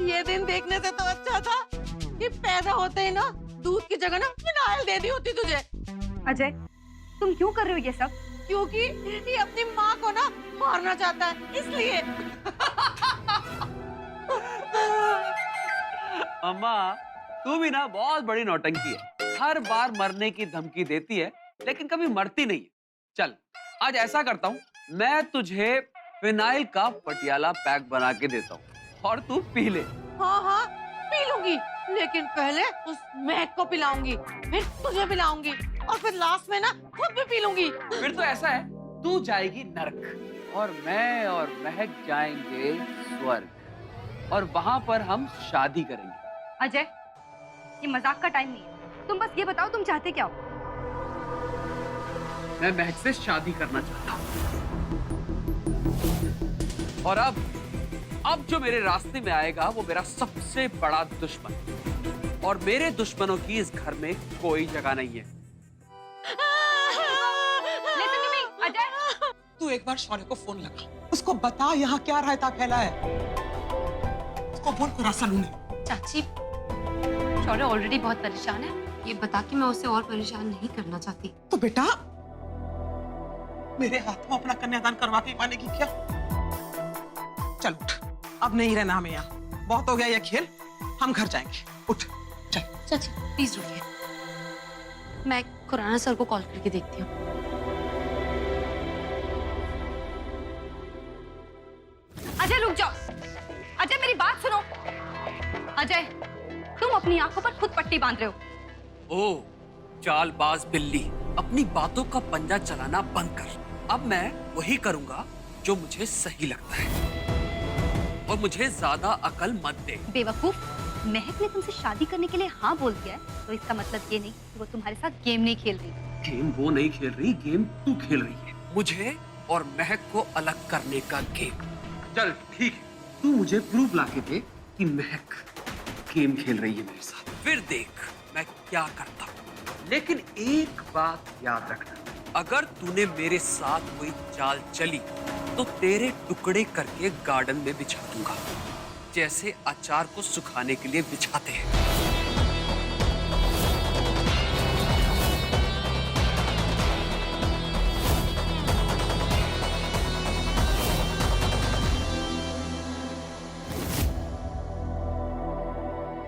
ये दिन देखने से तो अच्छा था कि पैदा होते ही ना दूध की जगह ना फिनाइल दे दी होती तुझे। अजय, तुम क्यों कर रहे हो ये सब? क्योंकि ये अपनी माँ को ना मारना चाहता है इसलिए। अम्मा, तू भी ना बहुत बड़ी नौटंकी है। हर बार मरने की धमकी देती है लेकिन कभी मरती नहीं है। चल आज ऐसा करता हूँ, मैं तुझे फिनाइल का पटियाला पैक बना के देता हूँ और तू पी ले। हाँ हाँ पी लूंगी, लेकिन पहले उस महक को पिलाऊंगी, फिर तुझे पिलाऊंगी और फिर लास्ट में ना खुद भी पी लूंगी। फिर तो ऐसा है, तू जाएगी नरक और मैं और महक जाएंगे स्वर्ग और वहां पर हम शादी करेंगे। अजय, ये मजाक का टाइम नहीं है। तुम बस ये बताओ तुम चाहते क्या हो? मैं महक से शादी करना चाहता हूँ और अब जो मेरे रास्ते में आएगा वो मेरा सबसे बड़ा दुश्मन और मेरे दुश्मनों की इस घर में कोई जगह नहीं है। Listen to me, Ajay. तू एक बार शौर्य को फोन लगा, उसको बता यहाँ क्या रायता फैला है। उसको बोल को रास्ता ढूंढे। चाची, शौर्य ऑलरेडी बहुत परेशान है। ये बता कि मैं उसे और परेशान नहीं करना चाहती। तो बेटा मेरे हाथों अपना कन्यादान करवा के पाने की क्या? चल उठ, अब नहीं रहना हमें यहाँ। बहुत हो गया ये खेल, हम घर जाएंगे। उठ चल। चाची प्लीज रुकिए, मैं खुराना सर को कॉल करके देखती हूँ। अजय रुक जाओ। अजय मेरी बात सुनो। अजय, तुम अपनी आंखों पर खुद पट्टी बांध रहे हो। ओ चालबाज बिल्ली, अपनी बातों का पंजा चलाना बंद कर। अब मैं वही करूंगा जो मुझे सही लगता है और मुझे ज्यादा अकल मत दे। बेवकूफ, महक ने तुमसे शादी करने के लिए हाँ बोल दिया है तो इसका मतलब ये नहीं कि वो तुम्हारे साथ गेम नहीं खेल रही। गेम वो नहीं खेल रही, गेम तू खेल रही है, मुझे और महक को अलग करने का गेम। चल ठीक है, तू मुझे प्रूफ लाके दे कि महक गेम खेल रही है मेरे साथ, फिर देख मैं क्या करता हूँ। लेकिन एक बात याद रखना, अगर तूने मेरे साथ कोई चाल चली तो तेरे टुकड़े करके गार्डन में बिछा दूंगा, जैसे अचार को सुखाने के लिए बिछाते हैं।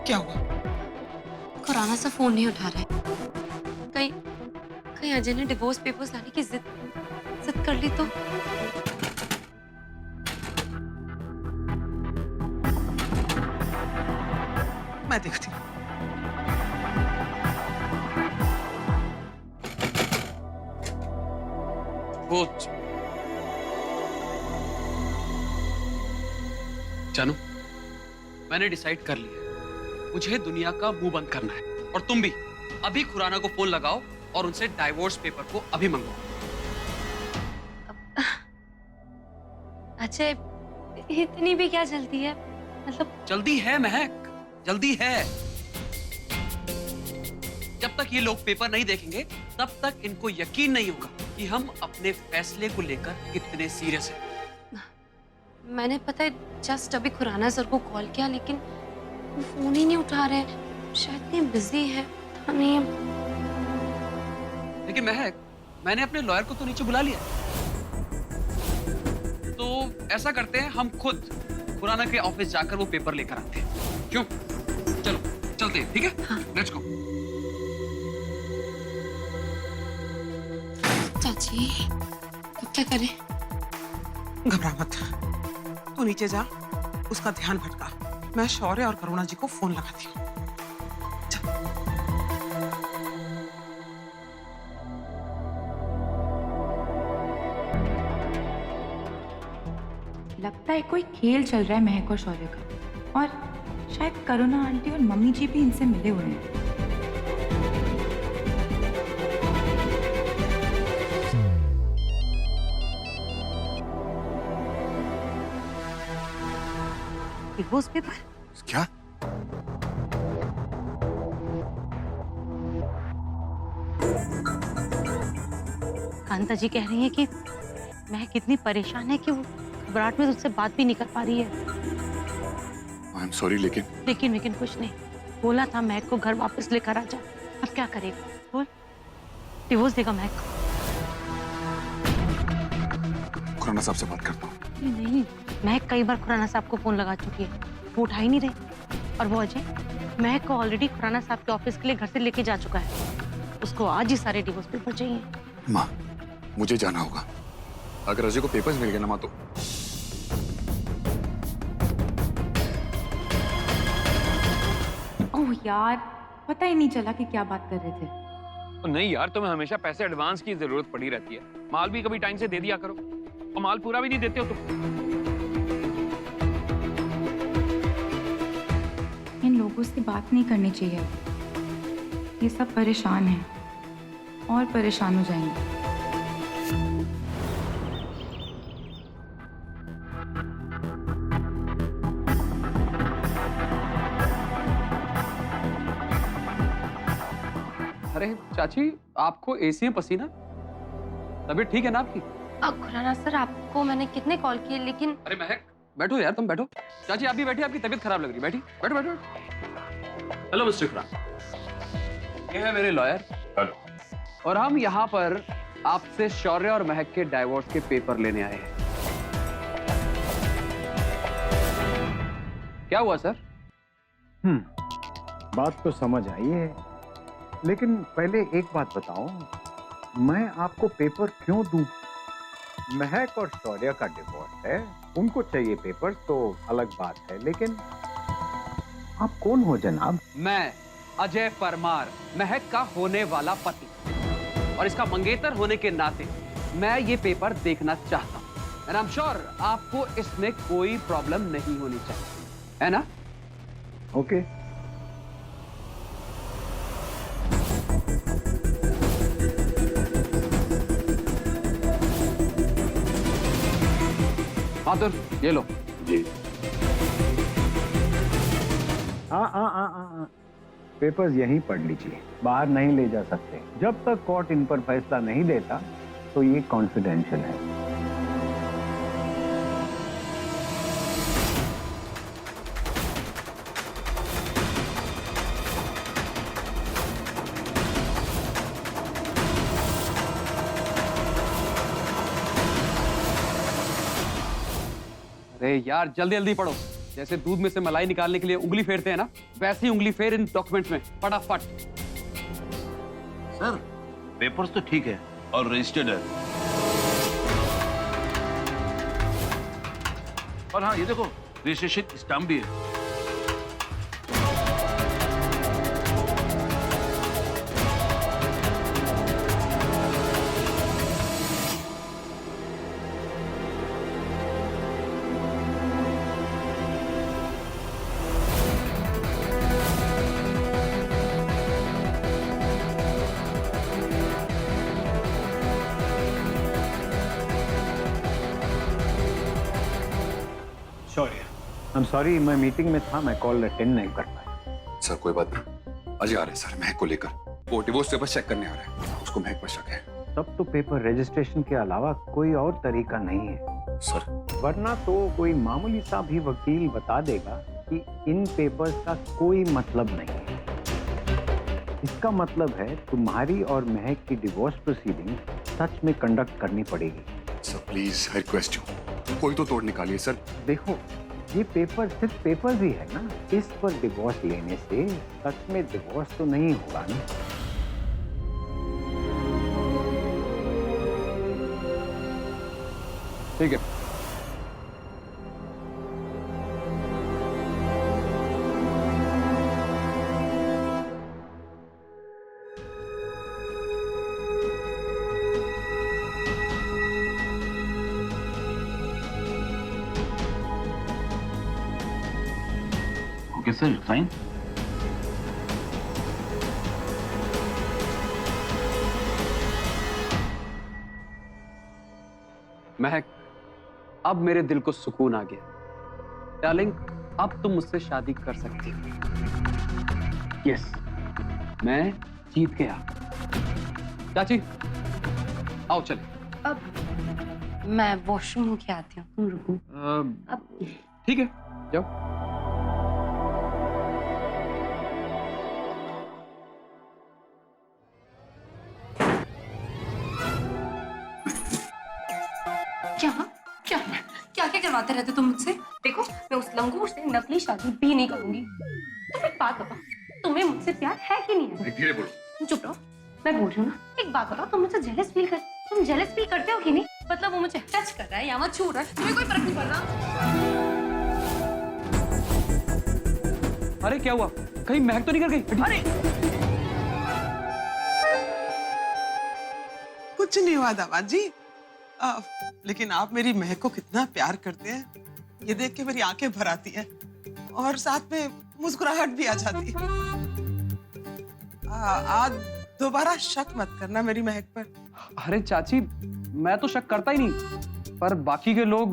क्या हुआ? खुराना सर फोन नहीं उठा रहा है। कहीं कहीं अजय ने डिवोर्स पेपर्स लाने की जिद कर ली तो। मैं देखती हूँ। जानू, मैंने डिसाइड कर लिया, मुझे दुनिया का मुंह बंद करना है और तुम भी अभी खुराना को फोन लगाओ और उनसे डाइवोर्स पेपर को अभी मंगवाओ। अजय, इतनी भी क्या जल्दी है? मतलब जल्दी है महक, जल्दी है। जब तक ये लोग पेपर नहीं देखेंगे तब तक इनको यकीन नहीं होगा कि हम अपने फैसले को लेकर कितने सीरियस हैं। मैंने पता है जस्ट अभी खुराना सर को कॉल किया, लेकिन वो फोन ही नहीं उठा रहे, शायद कहीं बिजी है। पता नहीं। लेकिन महक, मैंने अपने लॉयर को तो नीचे बुला लिया, तो ऐसा करते हैं हम खुद खुराना के ऑफिस जाकर वो पेपर लेकर आते हैं। क्यों? चलो चलते हैं, ठीक है? हाँ। Let's go. चाची अब क्या करें? घबरा मत, तू नीचे जा, उसका ध्यान भटका। मैं शौर्य और करुणा जी को फोन लगाती हूँ। लगता है कोई खेल चल रहा है महक और शौर्य का, और शायद करुणा आंटी और मम्मी जी भी इनसे मिले हुए हैं। Divorce paper? क्या? कांता जी कह रही है कि मैं कितनी परेशान है कि वो घबराहट में उससे बात भी नहीं कर पा रही है। आई एम सॉरी, लेकिन कुछ नहीं। बोला था महक को घर वापस लेकर आ जा। अब क्या करेगा? बोल, डिवोर्स देगा महक को? खुराना साहब से बात करता हूँ। नहीं, महक कई बार खुराना साहब को फोन लगा चुकी है, वो उठा ही नहीं रहे। और वो अजय महक को ऑलरेडी खुराना साहब के ऑफिस के लिए घर से लेके जा चुका है। उसको आज ही सारे डिवोर्स पेपर चाहिए। माँ, मुझे जाना होगा। अगर अजय को पेपर्स मिल गए ना माँ तो ओह यार, पता ही नहीं चला कि क्या बात कर रहे थे। तो नहीं यार, तुम्हें हमेशा पैसे एडवांस की जरूरत पड़ी रहती है। माल भी कभी टाइम से दे दिया करो, और माल पूरा भी नहीं देते हो तुम। इन लोगों से बात नहीं करनी चाहिए। ये सब परेशान हैं और परेशान हो जाएंगे। अरे चाची, आपको एसी में पसीना? तबीयत ठीक है ना आपकी? खुराना सर, आपको मैंने कितने कॉल किए लेकिन। अरे महक, बैठो यार, तुम बैठो। चाची आप भी बैठिए, आपकी तबीयत खराब लग रही है। बैठी, बैठो बैठो। हेलो मिस्टर खुराना, ये है मेरे लॉयर। हेलो। और हम यहाँ पर आपसे शौर्य और महक के डाइवोर्स के पेपर लेने आए हैं। क्या हुआ सर? बात तो समझ आई है, लेकिन पहले एक बात बताओ, मैं आपको पेपर क्यों दूं? महक और शौर्य का डिवोर्स है, उनको चाहिए पेपर्स तो अलग बात है, लेकिन आप कौन हो जनाब? मैं अजय परमार, महक का होने वाला पति, और इसका मंगेतर होने के नाते मैं ये पेपर देखना चाहता हूँ। एंड आई एम श्योर आपको इसमें कोई प्रॉब्लम नहीं होनी चाहिए, है ना? ओके। हाँ तो ये लो। जी। हाँ, पेपर्स यहीं पढ़ लीजिए, बाहर नहीं ले जा सकते। जब तक कोर्ट इन पर फैसला नहीं देता तो ये कॉन्फिडेंशियल है। अरे यार जल्दी जल्दी पढ़ो, जैसे दूध में से मलाई निकालने के लिए उंगली फेरते हैं ना, वैसे ही उंगली फेर इन डॉक्यूमेंट्स में, फटाफट। सर पेपर्स तो ठीक है और रजिस्टर्ड है। और हाँ ये देखो, रजिस्ट्रेशन स्टाम्प भी है। आई एम सॉरी, मैं मीटिंग में था, मैं कॉल अटेंड नहीं कर पाया। सर कोई बात नहीं, अजय आ रहे हैं सर महक को लेकर। वो डिवोर्स पेपर चेक करने आ रहे हैं, उसको महक पर शक है। तब तो पेपर रजिस्ट्रेशन के अलावा कोई और तरीका नहीं है सर। वरना तो कोई मामूली सा भी वकील बता देगा कि इन पेपर्स का कोई मतलब नहीं है। इसका मतलब है तुम्हारी और महक की डिवोर्स प्रोसीडिंग सच में कंडक्ट करनी पड़ेगी। Sir please, I request you, कोई तो तोड़ निकालिए सर। देखो, ये पेपर सिर्फ पेपर ही है ना, इस पर डिवोर्स लेने से सच में डिवोर्स तो नहीं होगा ना। ठीक है। Okay sir, fine. महक, अब मेरे दिल को सुकून आ गया। डार्लिंग, अब तुम मुझसे शादी कर सकती हो। यस, मैं जीत गया। चाची आओ चले। अब मैं वॉशरूम होके आती हूँ, तुम रुको। अब ठीक है, जाओ। क्या क्या क्या क्या करवाते रहते तुम मुझसे? देखो मैं उस लंगूर से नकली शादी भी नहीं करूंगी। तुम एक बात बताओ, तुम्हें मुझसे प्यार है कि नहीं है? धीरे बोलो। चुप रहो, मैं बोल रही हूँ ना। एक बात बताओ, तुम मुझसे तुम जेलस फील करते हो कि नहीं? मतलब वो मुझे टच कर रहा है या वो छू रहा है, तुम्हें कोई फर्क नहीं पड़ रहा? अरे क्या हुआ? कहीं महक तो नहीं कर गई? अरे कुछ नहीं हुआ दामाद जी। लेकिन आप मेरी महक को कितना प्यार करते हैं, ये देख के मेरी आंखें भर आती हैं और साथ में मुस्कुराहट भी आ जाती है। आज दोबारा शक मत करना मेरी महक पर। अरे चाची, मैं तो शक करता ही नहीं, पर बाकी के लोग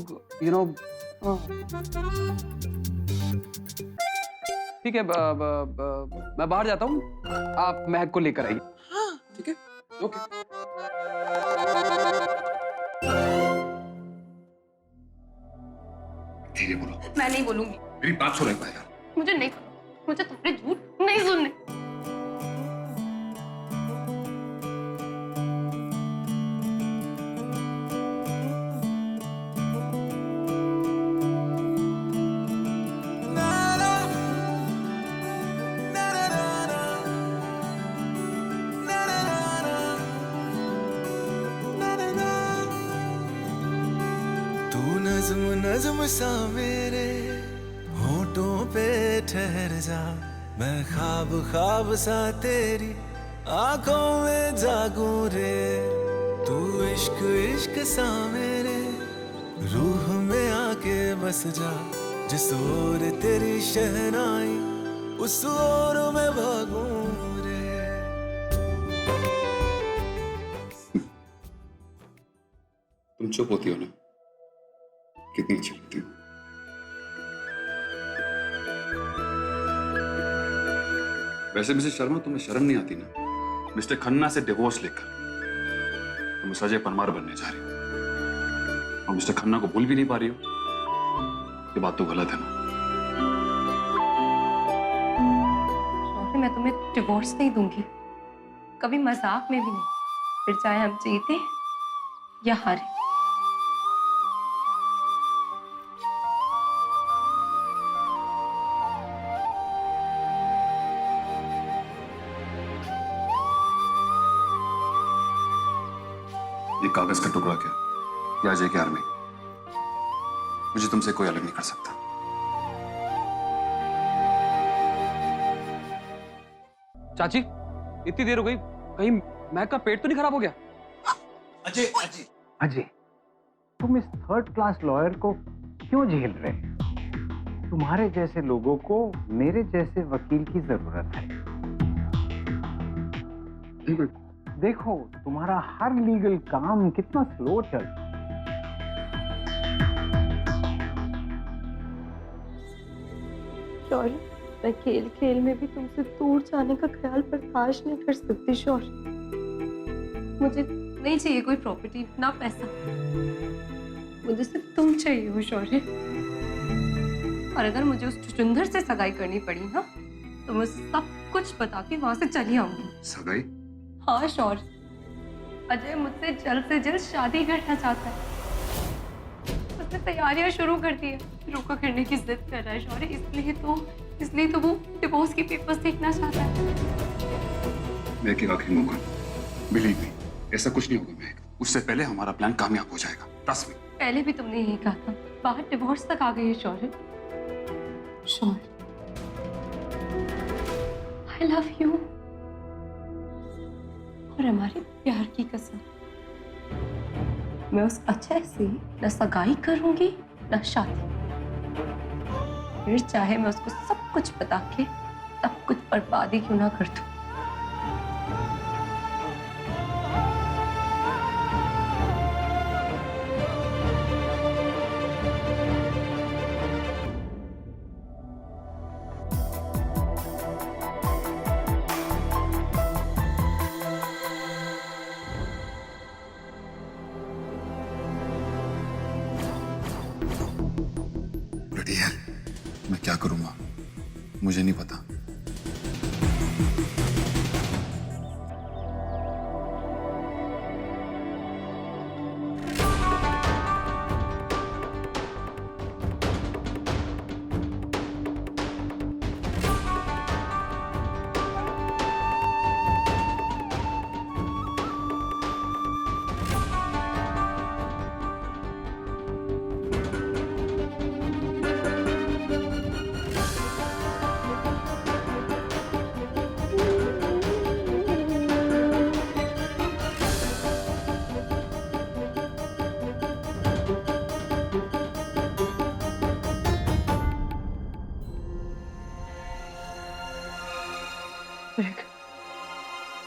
ठीक है, मैं बाहर जाता हूँ, आप महक को लेकर आइए। हाँ ठीक है, ओके। धीरे बोलो। मैं नहीं बोलूंगी। मेरी बात सुनो एक बार यार। मुझे नहीं, मुझे तुम्हारे झूठ नहीं सुनने। नज़्म नज़्म सा मेरे होठों पे ठहर जा, मैं ख्वाब ख्वाब सा तेरी आंखों में जागूं रे। तू इश्क इश्क सा मेरे रूह में आके बस जा, जिस ओर तेरी शहनाई उस ओर मैं भागूं रे। तुम चुप होती हो ना, कितनी अच्छी लगती हो। वैसे मिसेस शर्मा, तुम्हें शर्म नहीं आती ना? मिस्टर खन्ना से डिवोर्स लेकर तुम सजय परमार बनने जा रही हो और मिस्टर खन्ना को भूल भी नहीं पा रही हो। ये बात तो गलत है ना? मैं तुम्हें डिवोर्स नहीं दूंगी, कभी मजाक में भी नहीं, फिर चाहे हम जीते या हारे। ये कागज का टुकड़ा क्या या अजय की आर्मी, मुझे तुमसे कोई अलग नहीं कर सकता। चाची, इतनी देर हो गई, कहीं महक का पेट तो नहीं खराब हो गया? अजय अजय अजय, तुम इस थर्ड क्लास लॉयर को क्यों झेल रहे हैं? तुम्हारे जैसे लोगों को मेरे जैसे वकील की जरूरत है। देखो, तुम्हारा हर लीगल काम कितना स्लो चल रहा है। शौर्य, मैं खेल खेल में भी तुमसे दूर जाने का ख्याल बर्दाश्त नहीं कर सकती शौर्य। मुझे नहीं चाहिए कोई प्रॉपर्टी, ना पैसा, मुझे सिर्फ तुम चाहिए हो शौर्य। और अगर मुझे उस चुचुंदर से सगाई करनी पड़ी ना, तो मैं सब कुछ बता के वहां से चली आऊंगी। सगाई? हाँ शौर्य, अजय मुझसे जल्द से जल्द शादी करना चाहता है। उसने तैयारियां शुरू कर दी है, रोका करने की जिद कर रहा है शौर्य। इसलिए तो वो डिवोर्स के पेपर्स देखना चाहता है। मैं एक आखिरी मौका, बिलीव मी, ऐसा कुछ नहीं होगा महक। उससे पहले हमारा प्लान कामयाब हो जाएगा, ट्रस्ट मी। पहले भी तुमने यही कहा था, बाहर डिवोर्स तक आ गई है शौर्य। शौर्य, आई लव यू। और हमारे प्यार की कसम, मैं उस अजय से न सगाई करूंगी न शादी। फिर चाहे मैं उसको सब कुछ बता के सब कुछ बर्बादी क्यों ना कर दूं। मुझे नहीं पता।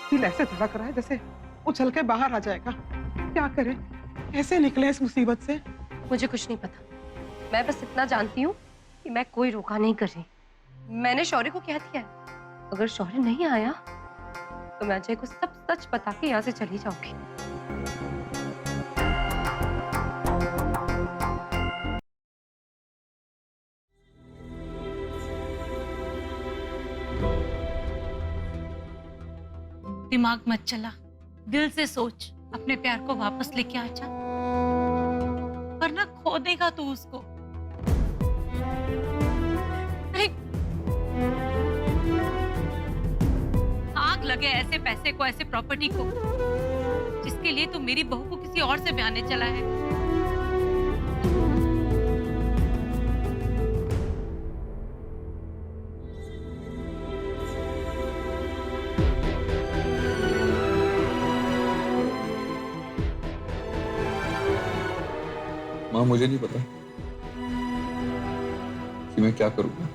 दिल ऐसे धड़क रहा है जैसे उछल के बाहर आ जाएगा। क्या करें, कैसे निकले इस मुसीबत से? मुझे कुछ नहीं पता। मैं बस इतना जानती हूँ कि मैं कोई रोका नहीं कर रही। मैंने शौर्य को कह दिया है, अगर शौर्य नहीं आया तो मैं अजय को सब सच बता के यहाँ से चली जाऊंगी। दिमाग मत चला, दिल से सोच, अपने प्यार को वापस लेके आ जा, वरना खो देगा तू उसको। अरे आग लगे ऐसे पैसे को, ऐसे प्रॉपर्टी को, जिसके लिए तू मेरी बहू को किसी और से ब्याने चला है। माँ, मुझे नहीं पता कि मैं क्या करूंगा।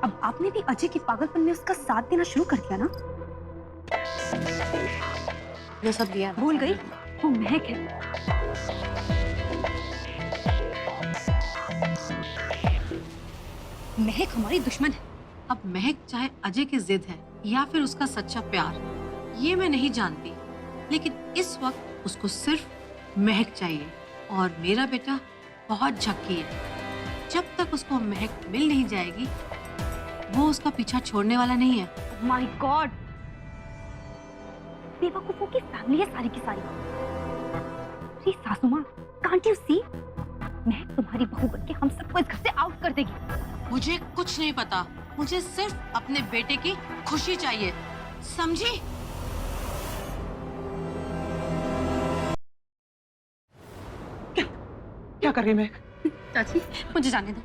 अब आपने भी अजय की पागलपन में उसका साथ देना शुरू कर दिया ना? ये सब दिया भूल गई वो महक है। महक हमारी दुश्मन है। अब महक चाहे अजय की जिद है या फिर उसका सच्चा प्यार, ये मैं नहीं जानती, लेकिन इस वक्त उसको सिर्फ महक चाहिए। और मेरा बेटा बहुत झक्की है, जब तक उसको महक मिल नहीं जाएगी वो उसका पीछा छोड़ने वाला नहीं है। माय गॉड, बेवकूफों की फैमिली है सारी की सारी। अरे सासू माँ, कांट यू सी, महक तुम्हारी बहू बनके हम सबको इस घर से आउट कर देगी। मुझे कुछ नहीं पता, मुझे सिर्फ अपने बेटे की खुशी चाहिए, समझी? क्या कर रही मैं? चाची मुझे जाने दो,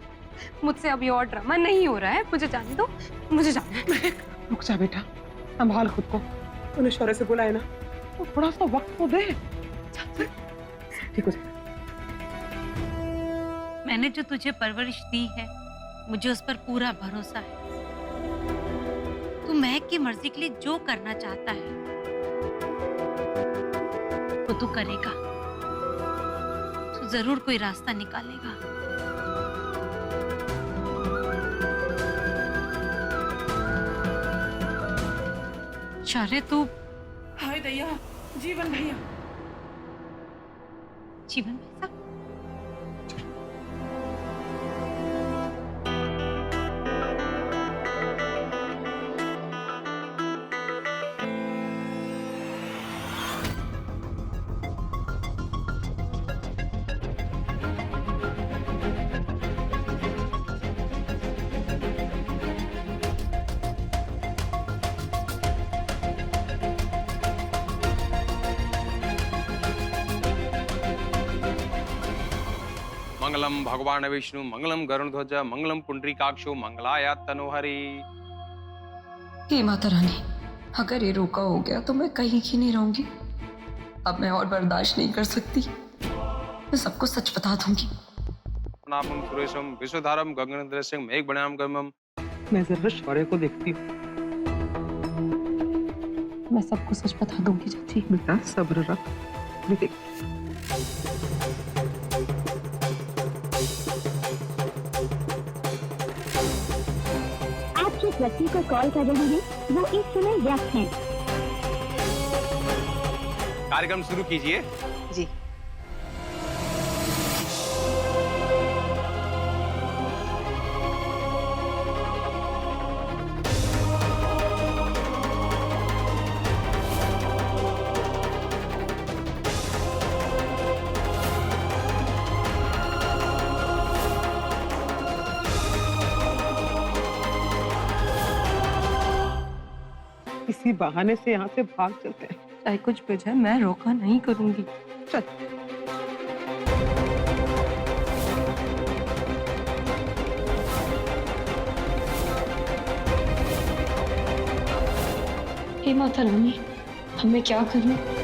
मुझसे अभी और ड्रामा नहीं हो रहा है, मुझे जाने दो, मुझे जाना है। रुक जा बेटा, संभाल खुद को। तूने शौर्य से बुलाया ना, तो थोड़ा सा वक्त तो दे। ठीक हो जाएगा। मैंने जो तुझे परवरिश दी है, मुझे उस पर पूरा भरोसा है। तू महक की मर्जी के लिए जो करना चाहता है वो तू करेगा, तू जरूर कोई रास्ता निकालेगा। शौर्य, तू हाय दैया, जीवन भैया। जीवन भैया मंगलम भगवान विष्णु, मंगलम गरुड़ध्वज, मंगलम पुंडरीकाक्षो, मंगलाय तनोहरि। हे माता रानी, अगर ये रोका हो गया तो मैं कहीं की नहीं रहूंगी। अब मैं और बर्दाश्त नहीं कर सकती, मैं सबको सच बता दूंगी। नामम सुरेशम विश्वधारम गगनदृश्यम मेघवर्णम गमम। मैं जरूर शौर्य को देखती हूँ। मैं सबको सच बता दूंगी चाची। बेटा सब्र रख, मैं देख। आप जिस व्यक्ति को कॉल कर रहे हैं वो इस समय व्यस्त हैं। कार्यक्रम शुरू कीजिए। जी। इसी बहाने से यहाँ से भाग चलते हैं। चाहे कुछ भी जाए, मैं रोका नहीं करूंगी। चल। हे माता रानी, अब मैं क्या करूं?